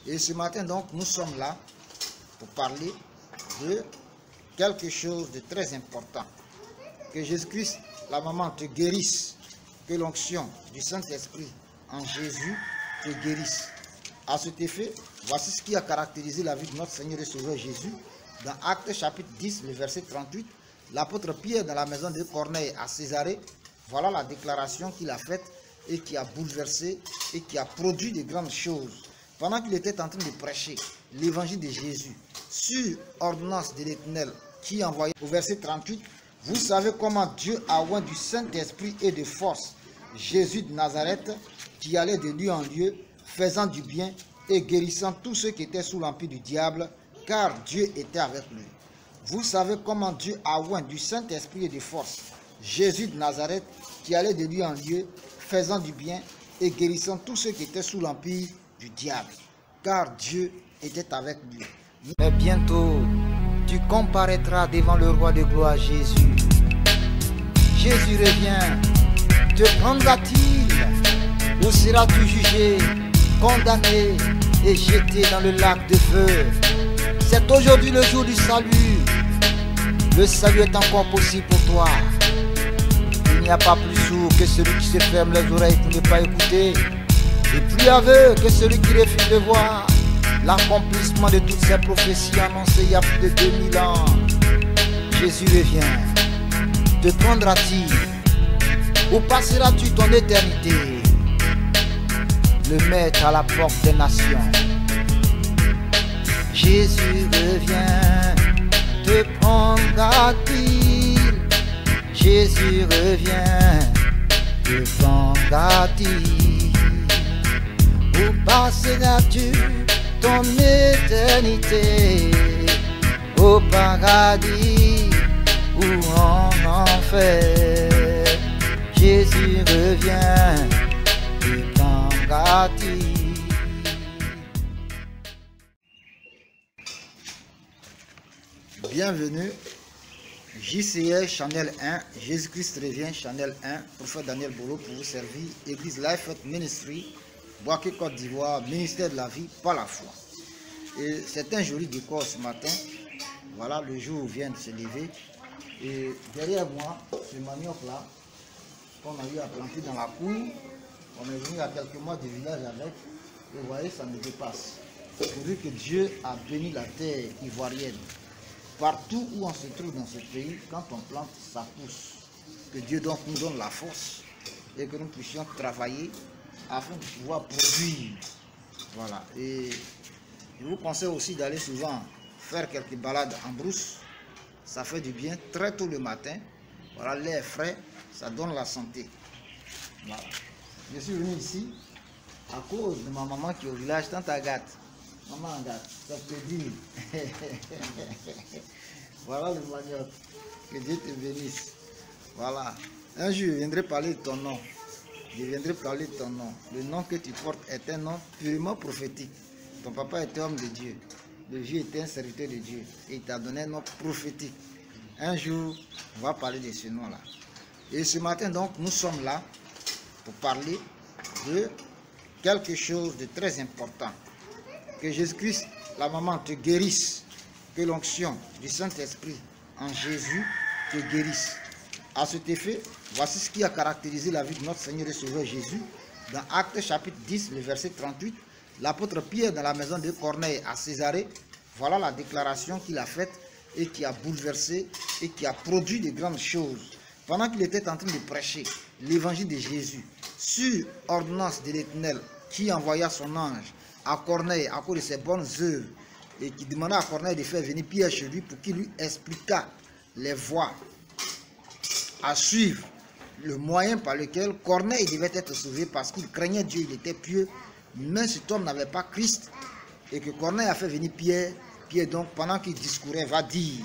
Et ce matin, donc, nous sommes là pour parler de quelque chose de très important. Que Jésus-Christ, la maman, te guérisse. Que l'onction du Saint-Esprit en Jésus te guérisse. À cet effet, voici ce qui a caractérisé la vie de notre Seigneur et Sauveur Jésus. Dans Actes chapitre 10, le verset 38, l'apôtre Pierre dans la maison de Corneille à Césarée, voilà la déclaration qu'il a faite et qui a bouleversé et qui a produit de grandes choses. Pendant qu'il était en train de prêcher l'évangile de Jésus sur ordonnance de l'Éternel qui envoyait au verset 38, vous savez comment Dieu a oint du Saint-Esprit et de force Jésus de Nazareth qui allait de lieu en lieu, faisant du bien et guérissant tous ceux qui étaient sous l'empire du diable, car Dieu était avec lui. Vous savez comment Dieu a oint du Saint-Esprit et de force Jésus de Nazareth qui allait de lieu en lieu, faisant du bien et guérissant tous ceux qui étaient sous l'empire du diable, car Dieu était avec lui. Mais bientôt, tu comparaîtras devant le roi de gloire Jésus. Jésus revient, te prendra-t-il ou seras-tu jugé, condamné et jeté dans le lac de feu? C'est aujourd'hui le jour du salut. Le salut est encore possible pour toi. Il n'y a pas plus sourd que celui qui se ferme les oreilles pour ne pas écouter, et plus aveugle que celui qui refuse de voir l'accomplissement de toutes ces prophéties annoncées il y a plus de 2000 ans. Jésus revient. Te prendra-t-il ou passeras-tu ton éternité? Le maître à la porte des nations. Jésus revient. Te prendra-t-il? Jésus revient. Te prendra-t-il? Ou passeras-tu ton éternité au paradis ou en enfer? Jésus revient, te prendra-t-il? Bienvenue, JCR Channel 1, Jésus-Christ revient, Channel 1, prophète Daniel Bolo pour vous servir, Église Life Ministry, Boaké, Côte d'Ivoire, ministère de la vie par la foi. Et c'est un joli décor ce matin. Voilà, le jour vient de se lever. Et derrière moi, ce manioc là, qu'on a eu à planter dans la cour, on est venu il y a quelques mois du village avec. Et vous voyez, ça me dépasse. Vu que Dieu a béni la terre ivoirienne. Partout où on se trouve dans ce pays, quand on plante, ça pousse. Que Dieu donc nous donne la force et que nous puissions travailler afin de pouvoir produire. Voilà. Et je vous conseille aussi d'aller souvent faire quelques balades en brousse. Ça fait du bien très tôt le matin. Voilà, l'air frais, ça donne la santé. Voilà. Je suis venu ici à cause de ma maman qui est au village, tante Agathe. Maman Agathe, ça te dit. Voilà le manioc. Que Dieu te bénisse. Voilà. Un jour, je viendrai parler de ton nom. Je viendrai parler de ton nom. Le nom que tu portes est un nom purement prophétique. Ton papa était homme de Dieu. Le vieux était un serviteur de Dieu. Et il t'a donné un nom prophétique. Un jour, on va parler de ce nom-là. Et ce matin, donc, nous sommes là pour parler de quelque chose de très important. Que Jésus-Christ, la maman, te guérisse. Que l'onction du Saint-Esprit en Jésus te guérisse. À cet effet, voici ce qui a caractérisé la vie de notre Seigneur et Sauveur Jésus. Dans Actes chapitre 10, le verset 38, l'apôtre Pierre dans la maison de Corneille à Césarée, voilà la déclaration qu'il a faite et qui a bouleversé et qui a produit de grandes choses. Pendant qu'il était en train de prêcher l'évangile de Jésus sur ordonnance de l'Éternel qui envoya son ange à Corneille à cause de ses bonnes œuvres et qui demanda à Corneille de faire venir Pierre chez lui pour qu'il lui expliquât les voies à suivre, le moyen par lequel Corneille devait être sauvé parce qu'il craignait Dieu, il était pieux, mais cet homme n'avait pas Christ et que Corneille a fait venir Pierre. Pierre donc pendant qu'il discourait va dire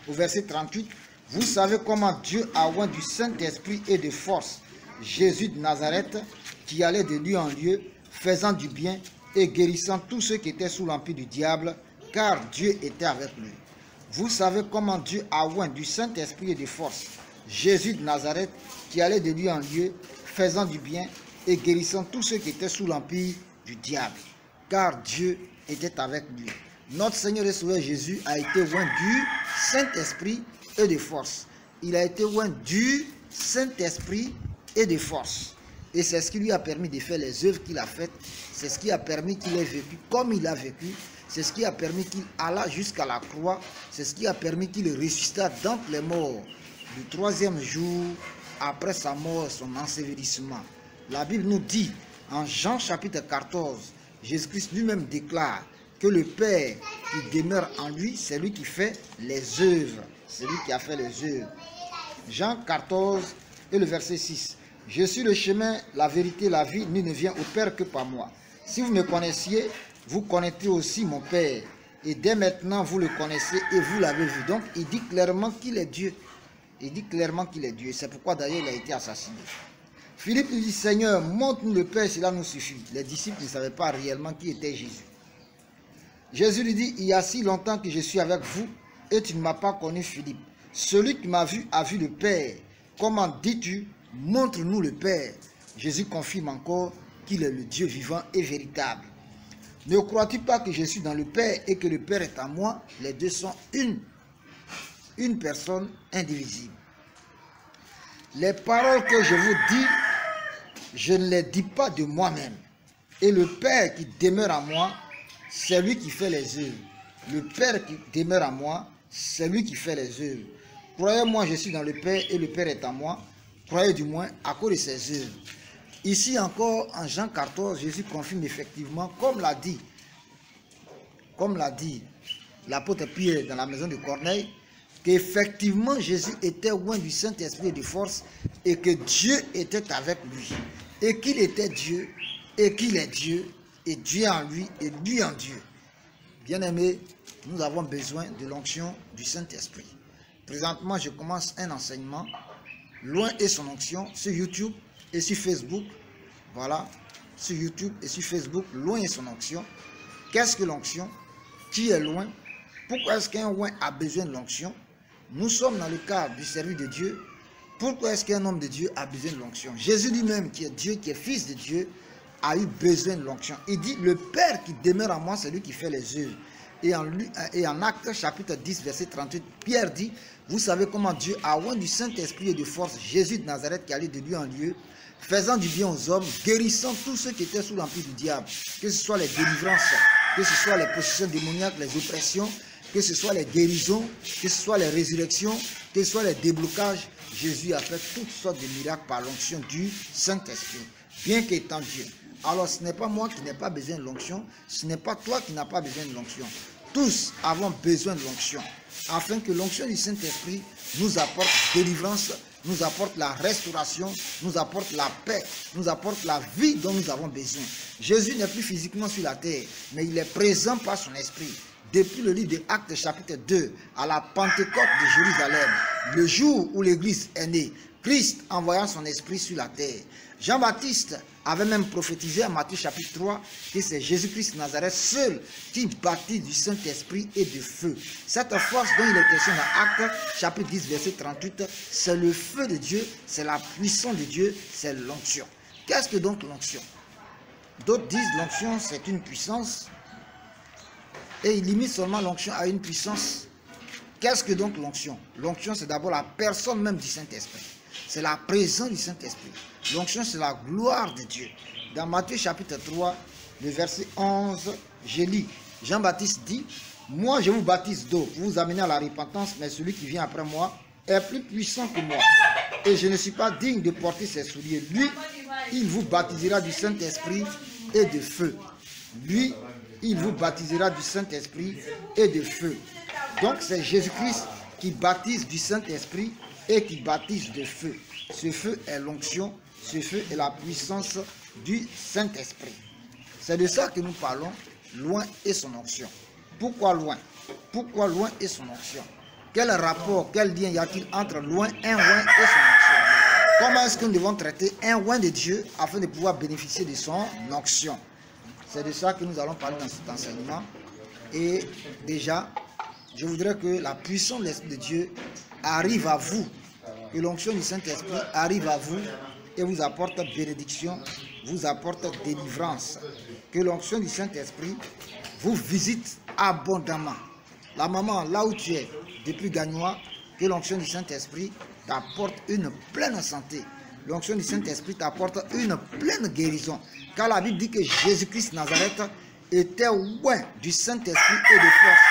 au verset 38, vous savez comment Dieu a oint du Saint-Esprit et de force Jésus de Nazareth qui allait de lieu en lieu faisant du bien et guérissant tous ceux qui étaient sous l'empire du diable, car Dieu était avec lui. Vous savez comment Dieu a oint du Saint-Esprit et de force Jésus de Nazareth qui allait de lieu en lieu faisant du bien et guérissant tous ceux qui étaient sous l'empire du diable, car Dieu était avec lui. Notre Seigneur et Sauveur Jésus a été oint du Saint-Esprit et de force. Il a été oint du Saint-Esprit et de force. Et c'est ce qui lui a permis de faire les œuvres qu'il a faites. C'est ce qui a permis qu'il ait vécu comme il a vécu. C'est ce qui a permis qu'il alla jusqu'à la croix. C'est ce qui a permis qu'il ressuscita d'entre les morts le troisième jour après sa mort, son ensevelissement. La Bible nous dit en Jean chapitre 14, Jésus-Christ lui-même déclare que le Père qui demeure en lui, c'est lui qui fait les œuvres. C'est lui qui a fait les œuvres. Jean 14 et le verset 6. Je suis le chemin, la vérité, la vie, nul ne vient au Père que par moi. Si vous me connaissiez, vous connaîtrez aussi mon Père. Et dès maintenant, vous le connaissez et vous l'avez vu. Donc, il dit clairement qu'il est Dieu. Il dit clairement qu'il est Dieu. C'est pourquoi d'ailleurs il a été assassiné. Philippe lui dit, Seigneur, montre-nous le Père, cela nous suffit. Les disciples ne savaient pas réellement qui était Jésus. Jésus lui dit, il y a si longtemps que je suis avec vous et tu ne m'as pas connu, Philippe. Celui qui m'a vu a vu le Père. Comment dis-tu, montre-nous le Père? Jésus confirme encore qu'il est le Dieu vivant et véritable. Ne crois-tu pas que je suis dans le Père et que le Père est en moi? Les deux sont une personne indivisible. Les paroles que je vous dis, je ne les dis pas de moi-même. Et le Père qui demeure en moi, c'est lui qui fait les œuvres. Le Père qui demeure en moi, c'est lui qui fait les œuvres. Croyez-moi, je suis dans le Père et le Père est en moi. Croyez du moins à cause de ses œuvres. Ici encore, en Jean 14, Jésus confirme effectivement, comme l'a dit l'apôtre Pierre dans la maison de Corneille, qu'effectivement Jésus était loin du Saint-Esprit et de force et que Dieu était avec lui. Et qu'il était Dieu et qu'il est Dieu et Dieu en lui et lui en Dieu. Bien-aimés, nous avons besoin de l'onction du Saint-Esprit. Présentement, je commence un enseignement, loin est son onction, sur YouTube et sur Facebook. Voilà, sur YouTube et sur Facebook, loin est son onction. Qu'est-ce que l'onction? Qui est loin? Pourquoi est-ce qu'un loin a besoin de l'onction? Nous sommes dans le cadre du service de Dieu. Pourquoi est-ce qu'un homme de Dieu a besoin de l'onction? Jésus lui-même, qui est Dieu, qui est fils de Dieu, a eu besoin de l'onction. Il dit, le Père qui demeure en moi, c'est lui qui fait les œuvres. Et en Actes chapitre 10, verset 38, Pierre dit, vous savez comment Dieu a oint du Saint-Esprit et de force Jésus de Nazareth qui allait de lieu en lieu, faisant du bien aux hommes, guérissant tous ceux qui étaient sous l'empire du diable, que ce soit les délivrances, que ce soit les possessions démoniaques, les oppressions, que ce soit les guérisons, que ce soit les résurrections, que ce soit les déblocages. Jésus a fait toutes sortes de miracles par l'onction du Saint-Esprit, bien qu'étant Dieu. Alors ce n'est pas moi qui n'ai pas besoin de l'onction, ce n'est pas toi qui n'as pas besoin de l'onction. Tous avons besoin de l'onction, afin que l'onction du Saint-Esprit nous apporte délivrance, nous apporte la restauration, nous apporte la paix, nous apporte la vie dont nous avons besoin. Jésus n'est plus physiquement sur la terre, mais il est présent par son esprit. Depuis le livre de Actes chapitre 2, à la Pentecôte de Jérusalem, le jour où l'Église est née, Christ envoyant son esprit sur la terre. Jean-Baptiste avait même prophétisé en Matthieu chapitre 3 que c'est Jésus-Christ de Nazareth seul qui baptise du Saint-Esprit et de feu. Cette force dont il est question dans Actes chapitre 10 verset 38, c'est le feu de Dieu, c'est la puissance de Dieu, c'est l'onction. Qu'est-ce que donc l'onction? D'autres disent l'onction c'est une puissance et ils limitent seulement l'onction à une puissance. Qu'est-ce que donc l'onction? L'onction c'est d'abord la personne même du Saint-Esprit. C'est la présence du Saint-Esprit. L'onction, c'est la gloire de Dieu. Dans Matthieu chapitre 3, le verset 11, je lis. Jean-Baptiste dit, moi je vous baptise d'eau pour vous amener à la repentance, mais celui qui vient après moi est plus puissant que moi. Et je ne suis pas digne de porter ses souliers. Lui, il vous baptisera du Saint-Esprit et de feu. Lui, il vous baptisera du Saint-Esprit et de feu. Donc c'est Jésus-Christ qui baptise du Saint-Esprit et qui baptise de feu. Ce feu est l'onction, ce feu est la puissance du Saint-Esprit. C'est de ça que nous parlons, loin est son onction. Pourquoi loin? Pourquoi loin est son onction? Quel rapport, quel lien y a-t-il entre loin, un loin et son onction? Comment est-ce que nous devons traiter un loin de Dieu afin de pouvoir bénéficier de son onction? C'est de ça que nous allons parler dans cet enseignement. Et déjà, je voudrais que la puissance de l'Esprit de Dieu arrive à vous, que l'onction du Saint-Esprit arrive à vous et vous apporte bénédiction vous apporte délivrance. Que l'onction du Saint-Esprit vous visite abondamment. La maman, là où tu es, depuis Gagnois, que l'onction du Saint-Esprit t'apporte une pleine santé. L'onction du Saint-Esprit t'apporte une pleine guérison. Car la Bible dit que Jésus-Christ Nazareth était loin du Saint-Esprit et de force.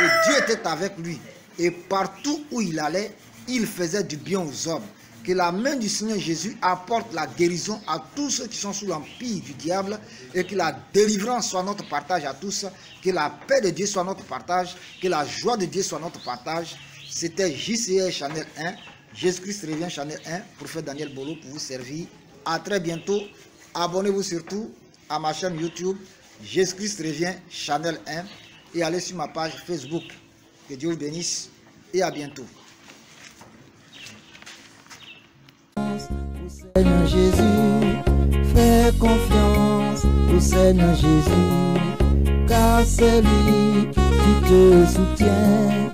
Et Dieu était avec lui. Et partout où il allait, il faisait du bien aux hommes. Que la main du Seigneur Jésus apporte la guérison à tous ceux qui sont sous l'empire du diable et que la délivrance soit notre partage à tous, que la paix de Dieu soit notre partage, que la joie de Dieu soit notre partage. C'était JCR Channel 1, Jésus-Christ revient Channel 1, prophète Daniel Bolo pour vous servir. À très bientôt. Abonnez-vous surtout à ma chaîne YouTube, Jésus-Christ revient Channel 1 et allez sur ma page Facebook. Que Dieu vous bénisse et à bientôt. Seigneur Jésus, fais confiance au Seigneur Jésus, car c'est lui qui te soutient,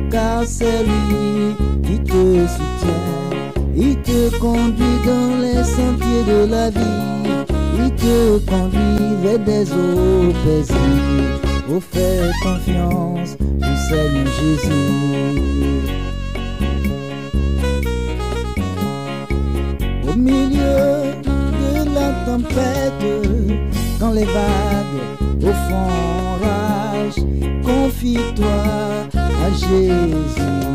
car c'est lui qui te soutient. Il te conduit dans les sentiers de la vie, il te conduit vers des eaux paisibles. Oh, fais confiance au Seigneur Jésus. Au milieu de la tempête, quand les vagues au fond ragent, confie-toi à Jésus.